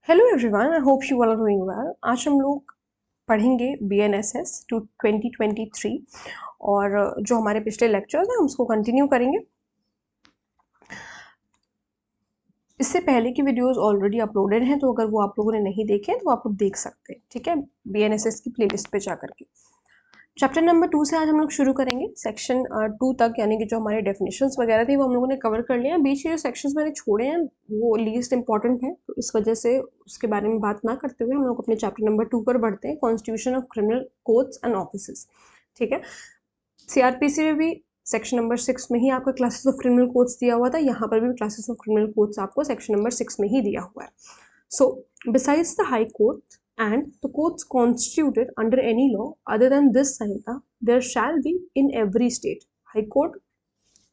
Hello everyone, I hope you are doing well. आज हम लोग पढ़ेंगे BNSS टू 2023 और जो हमारे पिछले लेक्चर्स हैं हम उसको कंटिन्यू करेंगे। इससे पहले की वीडियोस ऑलरेडी अपलोडेड हैं, तो अगर वो आप लोगों ने नहीं देखे तो आप लोग देख सकते हैं, ठीक है, BNSS की प्लेलिस्ट पे जा करके। चैप्टर नंबर 2 से आज हम लोग शुरू करेंगे। सेक्शन 2 तक यानी कि जो हमारे डेफिनेशंस वगैरह थी वो हम लोगों ने कवर कर लिया। बीच के जो सेक्शंस मैंने छोड़े हैं वो लीस्ट इंपॉर्टेंट है, तो इस वजह से उसके बारे में बात ना करते हुए हम लोग अपने चैप्टर नंबर 2 पर बढ़ते हैं, constitution of criminal codes and offices. ठीक है, CRPC में भी सेक्शन नंबर 6 में ही आपका क्लासेस ऑफ क्रिमिनल कोड्स दिया हुआ था, यहाँ पर भी क्लासेस ऑफ क्रिमिनल कोड्स आपको सेक्शन नंबर 6 में ही दिया हुआ है। So besides the high court and the courts constituted under any law other than this Samhita, there shall be in every state. High court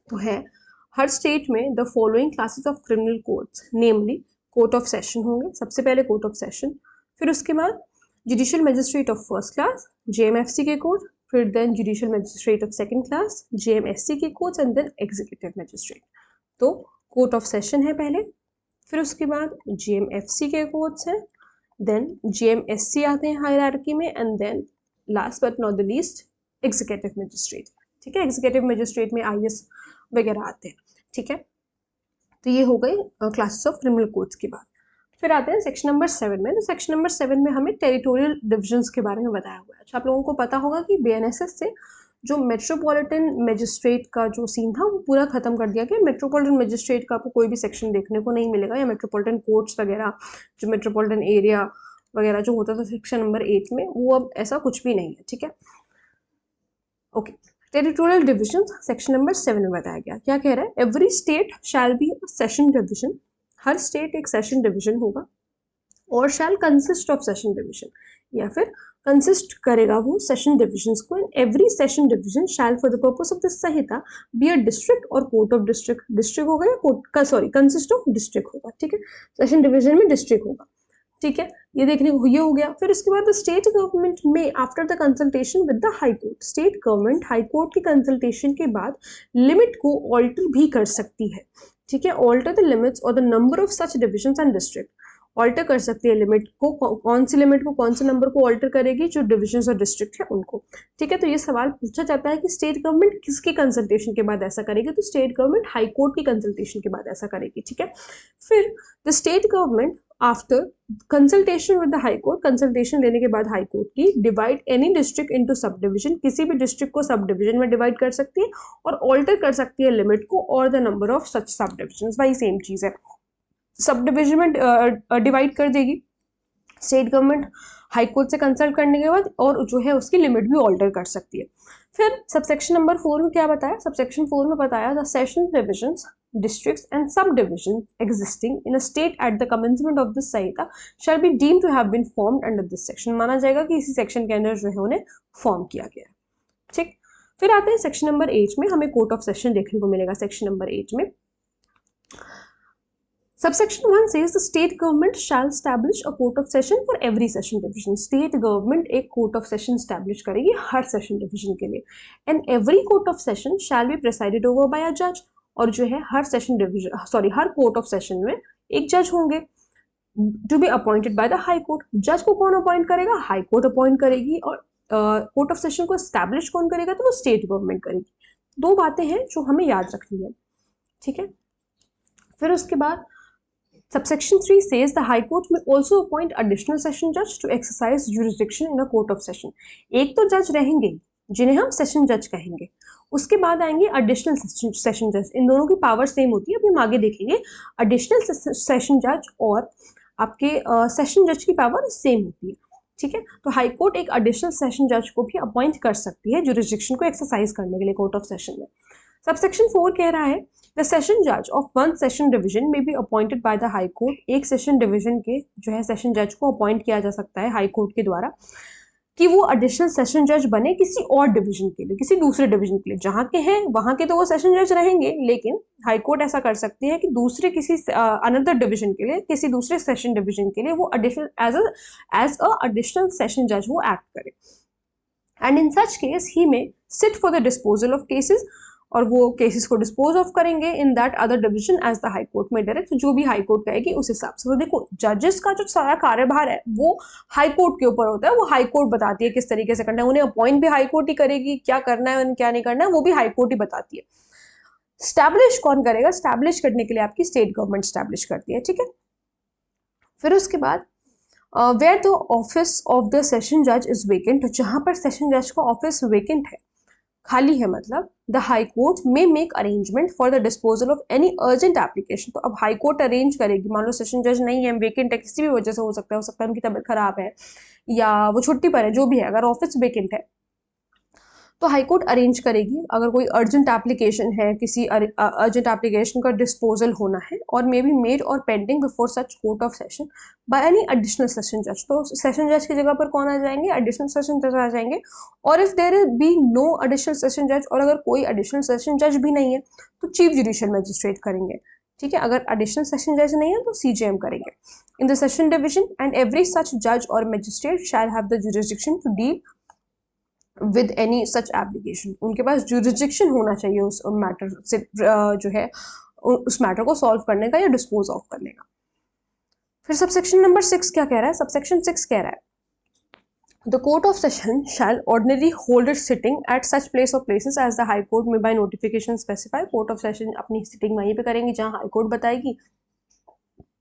तो है हर स्टेट में the following classes of criminal courts, namely court of session होंगे, सबसे पहले court of session, फिर उसके बाद judicial magistrate of first class, JMFC के कोर्ट, फिर then judicial magistrate of second class, JMSC के courts, and then executive magistrate। तो court of session है पहले, फिर उसके बाद JMFC के कोर्ट्स हैं, देन JMSC आते हैं हायरार्की में, and then last but not the least executive magistrate. ठीक है, एग्जीक्यूटिव मजिस्ट्रेट में IS वगैरह आते हैं। ठीक है, तो ये हो गई क्लासेस ऑफ क्रिमिनल कोड्स की बात। फिर आते हैं सेक्शन नंबर 7 में। तो सेक्शन नंबर 7 में हमें टेरिटोरियल डिविजन्स के बारे में बताया हुआ है। अच्छा, आप लोगों को पता होगा कि BNSS से जो मेट्रोपॉलिटन मजिस्ट्रेट का जो सीन था वो पूरा खत्म कर दिया गया। मेट्रोपॉलिटन मजिस्ट्रेट का आपको कोई भी सेक्शन देखने को नहीं मिलेगा, या मेट्रोपॉलिटन कोर्ट्स वगैरह, जो मेट्रोपॉलिटन एरिया वगैरह जो होता था सेक्शन नंबर 8 में, वो अब ऐसा कुछ भी नहीं है। ठीक है, okay. Territorial division section number 7 में बताया गया। क्या कह रहा है? Every state shall be a session division, हर स्टेट एक सेशन डिविजन होगा, और shall consist of session division, या फिर कंसिस्ट करेगा वो सेशन डिविजन्स को। And every session division shall for the purpose of this Sanhita be a district और कोर्ट ऑफ डिस्ट्रिक्ट। डिस्ट्रिक्ट होगा या कोर्ट का, सॉरी, कंसिस्ट ऑफ डिस्ट्रिक्ट होगा। ठीक है, सेशन डिवीजन में डिस्ट्रिक्ट होगा। ठीक है, ये देखने को ये हो गया। फिर उसके बाद स्टेट गवर्नमेंट में after the consultation with the high court, state government high court की कंसल्टेशन के बाद लिमिट को ऑल्टर भी कर सकती है। ठीक है, ऑल्टर द लिमिट्स और the number of such divisions and district. Alter कर सकती है लिमिट को, कौन सी लिमिट को, कौन से नंबर को ऑल्टर करेगी? जो डिविजन्स और डिस्ट्रिक्ट है उनको। ठीक है, तो ये सवाल पूछा जाता है कि स्टेट गवर्नमेंट किसके कंसल्टेशन के बाद ऐसा करेगी? तो स्टेट गवर्नमेंट हाई कोर्ट की कंसल्टेशन के बाद ऐसा करेगी। ठीक है, फिर the state government after consultation with the high court, consultation लेने के बाद हाई कोर्ट की, divide any district into sub division, किसी भी डिस्ट्रिक्ट को सब डिविजन में डिवाइड कर सकती है, और ऑल्टर कर सकती है लिमिट को और the number of such sub division. भाई सेम चीज है, सब डिविजन में डिवाइड कर देगी स्टेट गवर्नमेंट हाई कोर्ट से कंसल्ट करने के बाद, और जो है उसकी लिमिट भी ऑल्टर कर सकती है। फिर सबसेक्शन नंबर 4 में क्या बताया? सबसेक्शन 4 में बताया the session divisions, districts and subdivisions existing in a state at the commencement of this Samhita shall be deemed to have been formed under this section। माना जाएगा कि इसी सेक्शन के अंदर जो है उन्हें फॉर्म किया गया है। ठीक, फिर आते हैं सेक्शन नंबर 8 में। हमें कोर्ट ऑफ सेशन देखने को मिलेगा सेक्शन नंबर 8 में। Subsection 1 says the state government shall establish a court of session for every session division। State government एक court of session establish करेगी हर session division के लिए। And every court of session shall be presided over by a judge। और जो है हर session division, sorry, her court of session में एक जज होंगे, to be appointed by the high court। जज को कौन अपॉइंट करेगा? हाई कोर्ट अपॉइंट करेगी। और कोर्ट ऑफ सेशन को स्टैब्लिश कौन करेगा? तो वो स्टेट गवर्नमेंट करेगी। दो बातें हैं जो हमें याद रखनी है। ठीक है, फिर उसके बाद Subsection 3 says the High Court may also appoint additional session judge to exercise jurisdiction in a court of session। एक तो जज रहेंगे जिन्हें हम सेशन जज कहेंगे, उसके बाद आएंगे एडिशनल सेशन जज। इन दोनों की पावर सेम होती है, अभी हम आगे देखेंगे। एडिशनल सेशन जज और आपके सेशन जज की पावर सेम होती है। ठीक है, तो हाई कोर्ट एक एडिशनल सेशन जज को भी अपॉइंट कर सकती है जुरिस्डिक्शन को एक्सरसाइज करने के लिए कोर्ट ऑफ सेशन में। सबसेक्शन 4 कह रहा है द सेशन जज ऑफ वन सेशन डिवीजन में be appointed by the high court. एक सेशन डिवीजन के जो है सेशन जज को अपॉइंट किया जा सकता है हाई कोर्ट के द्वारा, कि वो एडिशनल सेशन जज बने किसी और डिवीजन के लिए, किसी दूसरे डिवीजन के लिए। जहाँ के हैं वहाँ के तो वो सेशन जज रहेंगे, लेकिन हाई कोर्ट ऐसा कर सकती है कि दूसरे किसी अनदर डिवीजन के लिए, किसी दूसरे सेशन डिवीजन के लिए वो additional as a additional session जज वो एक्ट करे। एंड इन सच केस ही में sit for the disposal of cases. और वो केसेस को डिस्पोज ऑफ करेंगे in that other division as the high court में डायरेक्ट, जो भी हाई कोर्ट कहेगी उस हिसाब से। तो देखो जजेस का जो सारा कार्यभार है वो हाई कोर्ट के ऊपर होता है, वो हाई कोर्ट बताती है किस तरीके से करना है, उन्हें अपॉइंट भी हाई कोर्ट ही करेगी, क्या करना है क्या नहीं करना है वो भी हाई कोर्ट ही बताती है। स्टैब्लिश कौन करेगा? स्टैब्लिश करने के लिए आपकी स्टेट गवर्नमेंट स्टैब्लिश करती है, ठीक है। फिर उसके बाद where the office of the session जज इज वेकेंट, जहां पर सेशन जज का ऑफिस वेकेंट है, खाली है, मतलब the high court may make arrangement for the disposal of any urgent application. तो अब हाई कोर्ट अरेंज करेगी, मान लो सेशन जज नहीं है, वेकेंट है, किसी भी वजह से हो सकता है उनकी तबीयत खराब है या वो छुट्टी पर है, जो भी है, अगर ऑफिस वेकेंट है तो हाई कोर्ट अरेंज करेगी अगर कोई अर्जेंट एप्लीकेशन है, किसी अर्जेंट एप्लीकेशन का डिस्पोजल होना है, और मे बी मेड और pending before such court of session by any additional session जज। तो सेशन जज की जगह पर कौन आ जाएंगे? एडिशनल सेशन जज आ जाएंगे। और if there be no additional session जज, और अगर कोई एडिशनल सेशन जज भी नहीं है तो चीफ जुडिशियल मजिस्ट्रेट करेंगे, ठीक है। अगर एडिशनल सेशन जज नहीं है तो सीजेएम करेंगे। In the session division and every such जज और magistrate shall have the jurisdiction to deal with any such application. उनके पास जुरिसडिक्शन होना चाहिए उस मैटर से जो है उस मैटर को सॉल्व करने का या डिस्पोज ऑफ करने का। फिर सबसेक्शन नंबर 6 क्या कह रहा है? सबसेक्शन 6 कह रहा है the court of session shall ordinary hold it sitting at such place of places as the high court में by notification specify. Court of session अपनी सिटिंग वहीं पे करेंगी जहां हाई कोर्ट बताएगी।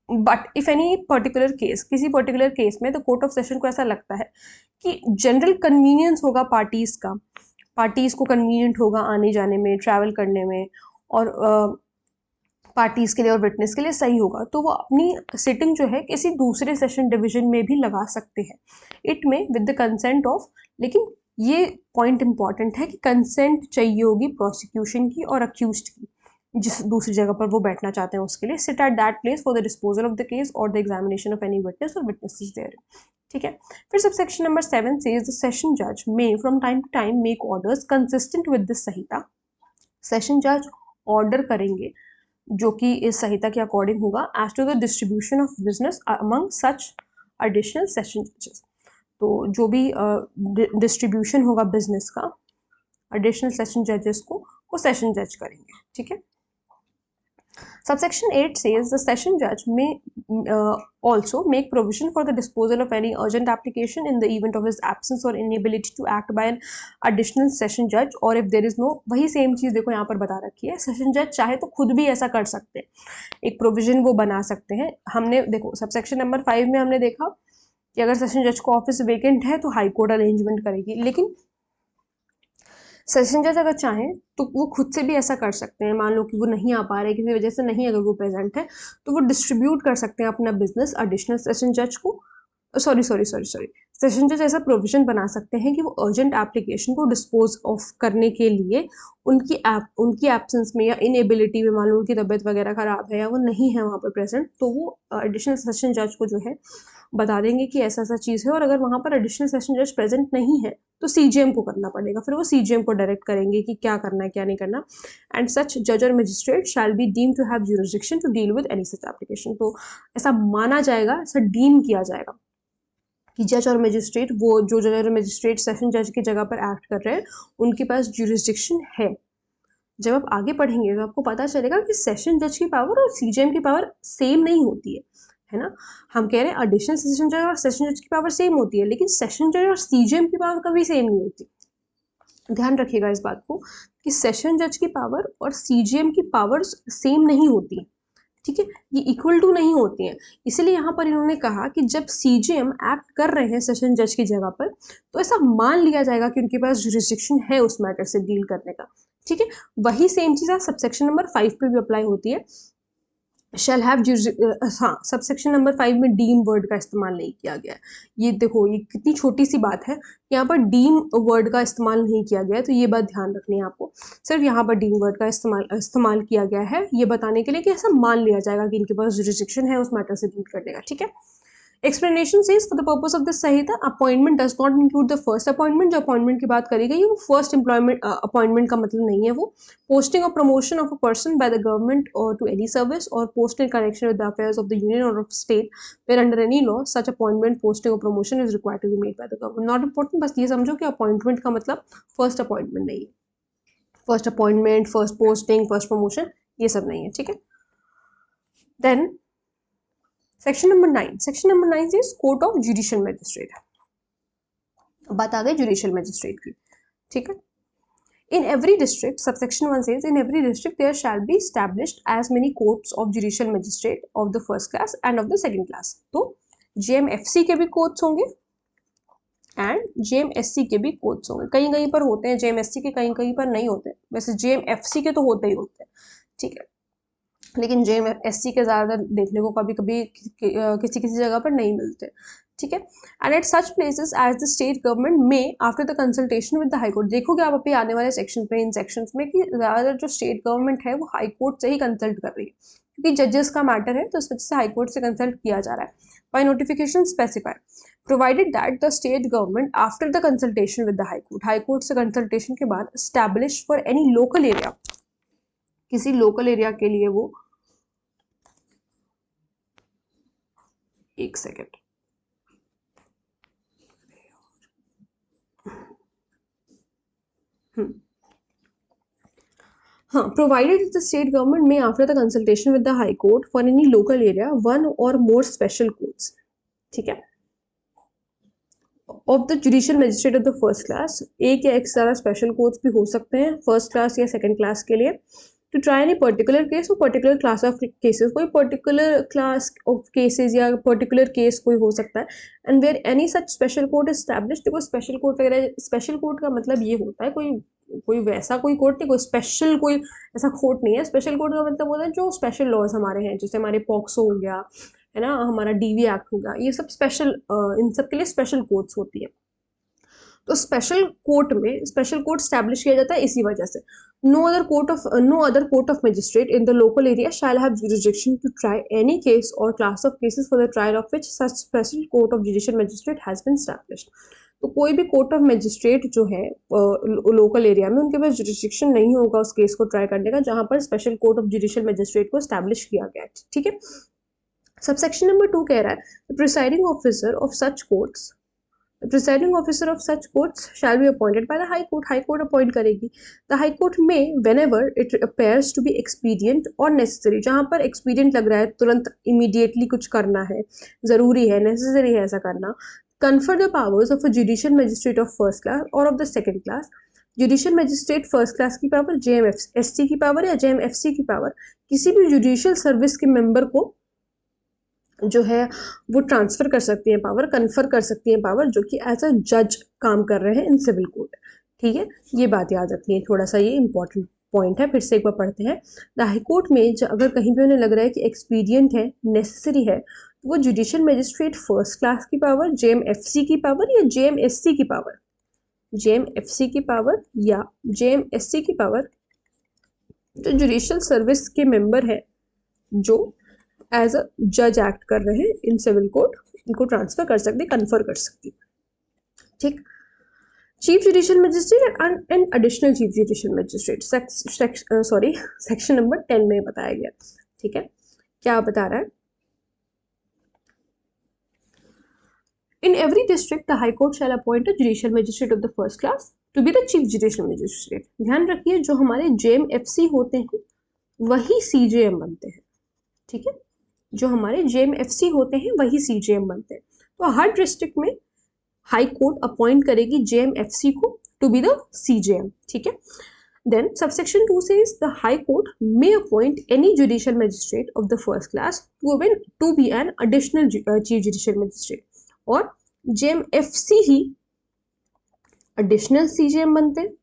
But if any particular case, किसी particular case में तो कोर्ट ऑफ सेशन को ऐसा लगता है कि जनरल कन्वीनियंस होगा पार्टीज का, पार्टीज को कन्वीनियंट होगा आने जाने में, ट्रैवल करने में, और पार्टीज के लिए और विटनेस के लिए सही होगा, तो वो अपनी सिटिंग जो है किसी दूसरे सेशन डिवीजन में भी लगा सकते हैं, इट में विद द कंसेंट ऑफ। लेकिन ये पॉइंट इंपॉर्टेंट है कि कंसेंट चाहिए होगी प्रोसिक्यूशन की और अक्यूज्ड की, जिस दूसरी जगह पर वो बैठना चाहते हैं उसके लिए। Sit at that place for the disposal of the case or the examination of any witness or witnesses there, ठीक है। फिर subsection number 7 says the session जज may from time to time make orders consistent with this Sanhita. Session जज order करेंगे जो कि इस संहिता के अकॉर्डिंग होगा as to the distribution of business among such additional session जजेस। तो जो भी डिस्ट्रीब्यूशन होगा बिजनेस का एडिशनल सेशन जजेस को, वो सेशन जज करेंगे, ठीक है। Subsection 8 says the session judge may also make provision for the disposal of any urgent application in the event of his absence or inability to act by an additional session judge, or if there is no, वही same चीज़ देखो यहाँ पर बता रखी है, session जज चाहे तो खुद भी ऐसा कर सकते हैं, एक प्रोविजन वो बना सकते हैं। हमने देखो सबसेक्शन नंबर 5 में हमने देखा कि अगर सेशन जज को ऑफिस वेकेंट है तो हाई कोर्ट अरेंजमेंट करेगी, लेकिन सेशन जज अगर चाहें तो वो खुद से भी ऐसा कर सकते हैं। मान लो कि वो नहीं आ पा रहे किसी वजह से, नहीं अगर वो प्रेजेंट है तो वो डिस्ट्रीब्यूट कर सकते हैं अपना बिजनेस एडिशनल सेशन जज को। सॉरी सेशन जज ऐसा प्रोविजन बना सकते हैं कि वो अर्जेंट एप्लीकेशन को डिस्पोज ऑफ करने के लिए उनकी एब्सेंस में या इनएबिलिटी में, मान लो उनकी तबीयत वगैरह खराब है या वो नहीं है वहाँ पर प्रेजेंट, तो वो एडिशनल सेशन जज को जो है बता देंगे कि ऐसा ऐसा चीज़ है, और अगर वहाँ पर एडिशनल सेशन जज प्रेजेंट नहीं है तो सीजीएम को करना पड़ेगा। फिर वो सीजीएम को डायरेक्ट करेंगे कि क्या करना है क्या नहीं करना। एंड सच जज और magistrate shall be deem to have jurisdiction to deal with any such application. तो ऐसा माना जाएगा, ऐसा डीम किया जाएगा कि जज और मजिस्ट्रेट, वो जो जज और मजिस्ट्रेट सेशन जज की जगह पर एक्ट कर रहे हैं उनके पास जुरिसडिक्शन है। जब आप आगे पढ़ेंगे तो आपको पता चलेगा कि सेशन जज की पावर और सीजीएम की पावर सेम नहीं होती है ना। हम कह रहे हैं एडिशनल सेशन जज और सेशन जज की पावर सेम होती है, लेकिन सेशन जज और सीजीएम की पावर कभी सेम नहीं होती। ध्यान रखिएगा इस बात को कि सेशन जज की पावर और सीजीएम की पावर सेम नहीं होती, ठीक है, ये इक्वल टू नहीं होती हैं। इसलिए यहाँ पर इन्होंने कहा कि जब सीजीएम एक्ट कर रहे हैं सेशन जज की जगह पर तो ऐसा मान लिया जाएगा कि उनके पास जुरिसडिक्शन है उस मैटर से डील करने का, ठीक है। वही सेम चीज़ सबसेक्शन नंबर 5 पे भी अप्लाई होती है। शैल हैव हाँ, सबसेक्शन नंबर 5 में डीम वर्ड का इस्तेमाल नहीं किया गया है। ये देखो ये कितनी छोटी सी बात है, यहाँ पर डीम वर्ड का इस्तेमाल नहीं किया गया है, तो ये बात ध्यान रखनी है आपको। सिर्फ यहाँ पर डीम वर्ड का इस्तेमाल किया गया है ये बताने के लिए कि ऐसा मान लिया जाएगा कि इनके पास जुरिसडिक्शन है उस मैटर से डील करने का, ठीक है। Explanation says for the purpose of this Samhita appointment does not include the first appointment. जो अपॉइंटमेंट की बात करी गई है वो फर्स्ट एम्प्लॉयमेंट अपॉइंटमेंट का मतलब नहीं है। वो posting or promotion of a person by the government or to any service or post in connection with the affairs of the union or of state where under any law such appointment posting or promotion is required to be made by the government. Not important, बस ये समझो कि appointment का मतलब first appointment नहीं है, first appointment, first posting, first promotion, ये सब नहीं है, ठीक है। Then section number 9, section number 9 is court of judicial magistrate. बात आ गई जुडिशियल मैजिस्ट्रेट की, ठीक है। In every district, subsection 1 says, in every district there shall be established as many courts of judicial magistrate of the first class and of the second class. तो JMFC के भी courts होंगे and JMSC के भी courts होंगे। कहीं कहीं पर होते हैं JMSC के, कहीं कहीं पर नहीं होते, वैसे JMFC के तो होते ही होते हैं, ठीक है, लेकिन JMSC के ज़्यादातर देखने को कभी कभी किसी किसी जगह पर नहीं मिलते, ठीक है। And at such places as the state government में after the consultation with the high court, देखोगे आप अभी आने वाले सेक्शन पे, इन सेक्शंस में, कि ज़्यादातर जो स्टेट गवर्नमेंट है वो हाई कोर्ट से ही कंसल्ट कर रही है, क्योंकि जजेस का मैटर है तो इस वजह से हाई कोर्ट से कंसल्ट किया जा रहा है। Bye notification specify provided that the state government after the consultation with the high court से कंसल्टेशन के बाद establish for any local area, किसी लोकल एरिया के लिए वो, एक सेकेंड, हाँ, प्रोवाइडेड द स्टेट गवर्नमेंट में after the consultation with the high court for any local area one और मोर स्पेशल कोर्ट्स, ठीक है, of the judicial magistrate of the first class, एक या एक सारा स्पेशल कोर्ट्स भी हो सकते हैं फर्स्ट क्लास या सेकंड क्लास के लिए, to try any particular case और पर्टिकुलर क्लास ऑफ केसेस, कोई पर्टिकुलर क्लास ऑफ केसेस या पर्टिकुलर केस कोई हो सकता है, and where any such special court establish. देखो स्पेशल कोर्ट वगैरह, स्पेशल कोर्ट का मतलब ये होता है कोई वैसा कोई कोर्ट नहीं, कोई स्पेशल कोई ऐसा कोर्ट नहीं है। स्पेशल कोर्ट का मतलब होता है जो स्पेशल लॉज हमारे हैं, जैसे हमारे पॉक्सो हो गया है ना, हमारा DV एक्ट हो गया, ये सब स्पेशल, इन सब के लिए स्पेशल कोर्ट्स होती है। तो स्पेशल कोर्ट में स्पेशल कोर्ट स्टैब्लिश किया जाता है इसी वजह से। No other court of magistrate in the local area shall have jurisdiction to try any case or class of cases for the trial of which such special court of judicial magistrate has been established. तो कोई भी court of magistrate जो है local area में, उनके पास jurisdiction नहीं होगा उस केस को ट्राई करने का जहां पर special court of judicial magistrate को स्टैब्लिश किया गया है, ठीक है। सबसेक्शन नंबर 2 कह रहा है presiding officer of such courts, The presiding officer of such courts shall be appointed by the High Court. High Court appoint करेगी. The High Court may, whenever it appears to be expedient or necessary, जहाँ पर expedient लग रहा है, तुरंत immediately कुछ करना है, ज़रूरी है, necessary है ऐसा करना, confer the powers of a judicial magistrate of first class or of the second class. Judicial magistrate first class की पावर, JMSC की पावर या JMFC की पावर, किसी भी जुडिशियल सर्विस के मेंबर को जो है वो ट्रांसफर कर सकती हैं पावर, कन्फर कर सकती हैं पावर, जो कि एज अ जज काम कर रहे हैं इन सिविल कोर्ट, ठीक है। ये बात याद रखनी है, थोड़ा सा ये इंपॉर्टेंट पॉइंट है, फिर से एक बार पढ़ते हैं। द हाई कोर्ट में अगर कहीं भी उन्हें लग रहा है कि एक्सपीडियंट है, नेसेसरी है, तो वो जुडिशियल मैजिस्ट्रेट फर्स्ट क्लास की पावर, JMFC की पावर या JMSC की पावर, JMFC की पावर या JMSC की पावर, जो जुडिशियल सर्विस के मेंबर है जो एज अ जज एक्ट कर रहे हैं इन सिविल कोर्ट, इनको ट्रांसफर कर सकती, कन्फर कर सकती, ठीक। Chief judicial magistrate and additional chief judicial magistrate, section number 10 में बताया गया, ठीक है। क्या बता रहा है? In every district the high court shall appoint a judicial magistrate of the first class to be the chief judicial magistrate. ध्यान रखिए जो हमारे JMFC होते हैं वही CJM बनते हैं, ठीक है। जो हमारे JMFC होते हैं वही CJM बनते हैं। तो हर डिस्ट्रिक्ट में हाई कोर्ट अपॉइंट करेगी JMFC को टू बी द CJM, ठीक है। Then subsection 2 says the high court may appoint any judicial magistrate of the first class to be an additional chief judicial magistrate, और JMFC ही additional CJM बनते हैं,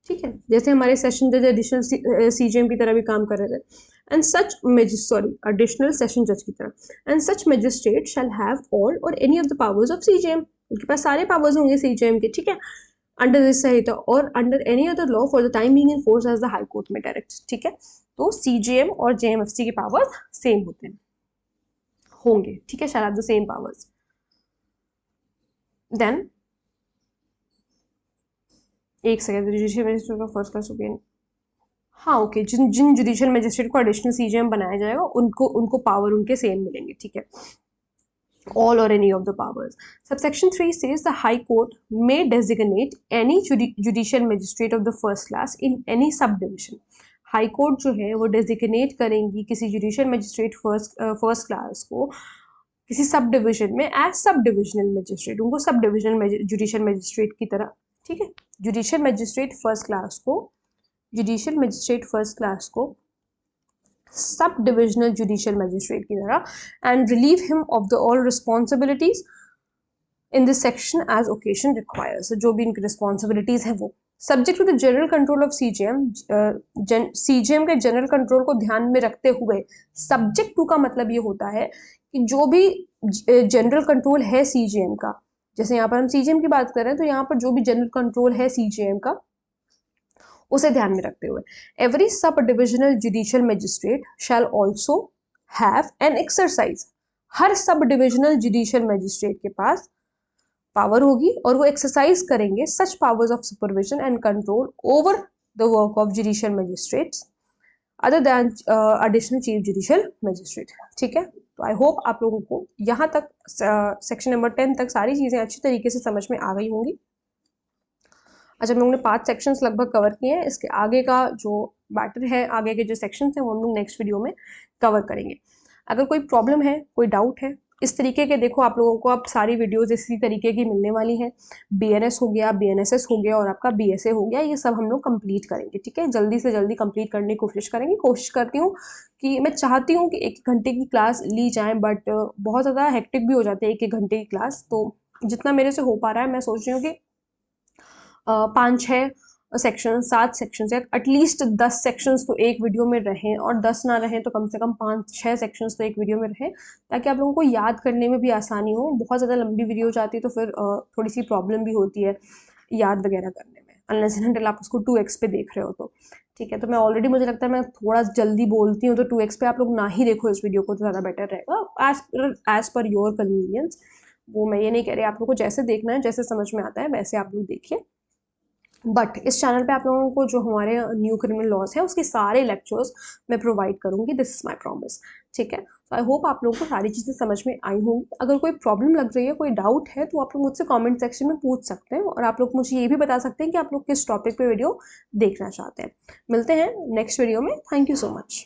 ठीक है, जैसे हमारे सेशन जज एडिशनल CJM की तरह भी काम कर रहे थे, and such additional session judge की तरह, and such magistrate shall have all or any of the powers of CJM, उनके पास सारे powers होंगे CJM के, ठीक है, under this संहिता और under any other law for the time being in force as the high court में direct, ठीक है। तो CJM और JMFC के powers सेम होते हैं, होंगे, ठीक है, shall have the same powers. Then एक second, judicial magistrate of first class opinion, हाँ ओके, जिन जुडिशियल मैजिस्ट्रेट को एडिशनल CJM बनाया जाएगा उनको पावर उनके सेम मिलेंगे, ठीक है। all or any of the powers. Subsection 3 says the High Court may designate any judicial magistrate of the first class in any subdivision. High court जो है वो डेजिग्नेट करेंगी किसी जुडिशियल मजिस्ट्रेट फर्स्ट क्लास को किसी सब डिविजन में as sub divisional magistrate, उनको सब डिविजनल जुडिशियल मजिस्ट्रेट की तरह, ठीक है, जुडिशियल मजिस्ट्रेट फर्स्ट क्लास को, जुडिशियल मजिस्ट्रेट फर्स्ट क्लास को सब डिविजनल जुडिशियल मजिस्ट्रेट की तरह and relieve him of the all responsibilities in this section as occasion requires. जो भी इनकी रिस्पॉन्सिबिलिटीज है वो subject to the general control of CGM, CGM के जनरल कंट्रोल को ध्यान में रखते हुए, सब्जेक्ट टू का मतलब ये होता है कि जो भी जनरल कंट्रोल है सीजीएम का, जैसे यहाँ पर हम सीजीएम की बात कर रहे हैं तो यहाँ पर जो भी जनरल कंट्रोल है सीजीएम का उसे ध्यान में रखते हुए एवरी सब divisional judicial magistrate shall also have an exercise. हर सब डिविजनल जुडिशियल मजिस्ट्रेट के पास पावर होगी और वो एक्सरसाइज करेंगे such powers of supervision and control over the work of judicial magistrates other than additional chief judicial magistrate. ठीक है, तो I hope आप लोगों को यहाँ तक सेक्शन नंबर 10 तक सारी चीज़ें अच्छी तरीके से समझ में आ गई होंगी। अच्छा, हम लोगों ने 5 सेक्शंस लगभग कवर किए हैं। इसके आगे का जो मैटर है, आगे के जो सेक्शंस हैं वो हम लोग नेक्स्ट वीडियो में कवर करेंगे। अगर कोई प्रॉब्लम है, कोई डाउट है, इस तरीके के देखो आप लोगों को अब सारी वीडियोस इसी तरीके की मिलने वाली हैं। बीएनएस हो गया, बीएनएसएस हो गया और आपका बीएसए हो गया, ये सब हम लोग कंप्लीट करेंगे। ठीक है, जल्दी से जल्दी कंप्लीट करने की कोशिश करेंगे। कोशिश करती हूँ कि मैं चाहती हूँ कि 1 घंटे की क्लास ली जाए, बट बहुत ज़्यादा हेक्टिक भी हो जाती है 1 घंटे की क्लास। तो जितना मेरे से हो पा रहा है मैं सोच रही हूँ कि 5-6 सेक्शन, 7 सेक्शन या एटलीस्ट 10 सेक्शंस तो एक वीडियो में रहें, और 10 ना रहें तो कम से कम 5-6 सेक्शंस तो एक वीडियो में रहें, ताकि आप लोगों को याद करने में भी आसानी हो। बहुत ज़्यादा लंबी वीडियो हो जाती है तो फिर थोड़ी सी प्रॉब्लम भी होती है याद वगैरह करने में, अनलेस एंड अनटिल आप उसको 2x पे देख रहे हो तो। ठीक है, तो मैं ऑलरेडी, मुझे लगता है मैं थोड़ा जल्दी बोलती हूँ, तो 2x पे आप लोग ना ही देखो इस वीडियो को तो ज़्यादा बेटर रहेगा, एज पर योर कन्वीनियंस। वो मैं ये नहीं कह रही, आप लोग को जैसे देखना है, जैसे समझ में आता है वैसे आप लोग देखिए। बट इस चैनल पे आप लोगों को जो हमारे न्यू क्रिमिनल लॉज है उसके सारे लेक्चर्स मैं प्रोवाइड करूंगी, दिस इज माय प्रॉमिस। ठीक है, तो आई होप आप लोगों को सारी चीज़ें समझ में आई होंगी। अगर कोई प्रॉब्लम लग रही है, कोई डाउट है, तो आप लोग मुझसे कमेंट सेक्शन में पूछ सकते हैं, और आप लोग मुझे ये भी बता सकते हैं कि आप लोग किस टॉपिक पे वीडियो देखना चाहते हैं। मिलते हैं नेक्स्ट वीडियो में। Thank you so much.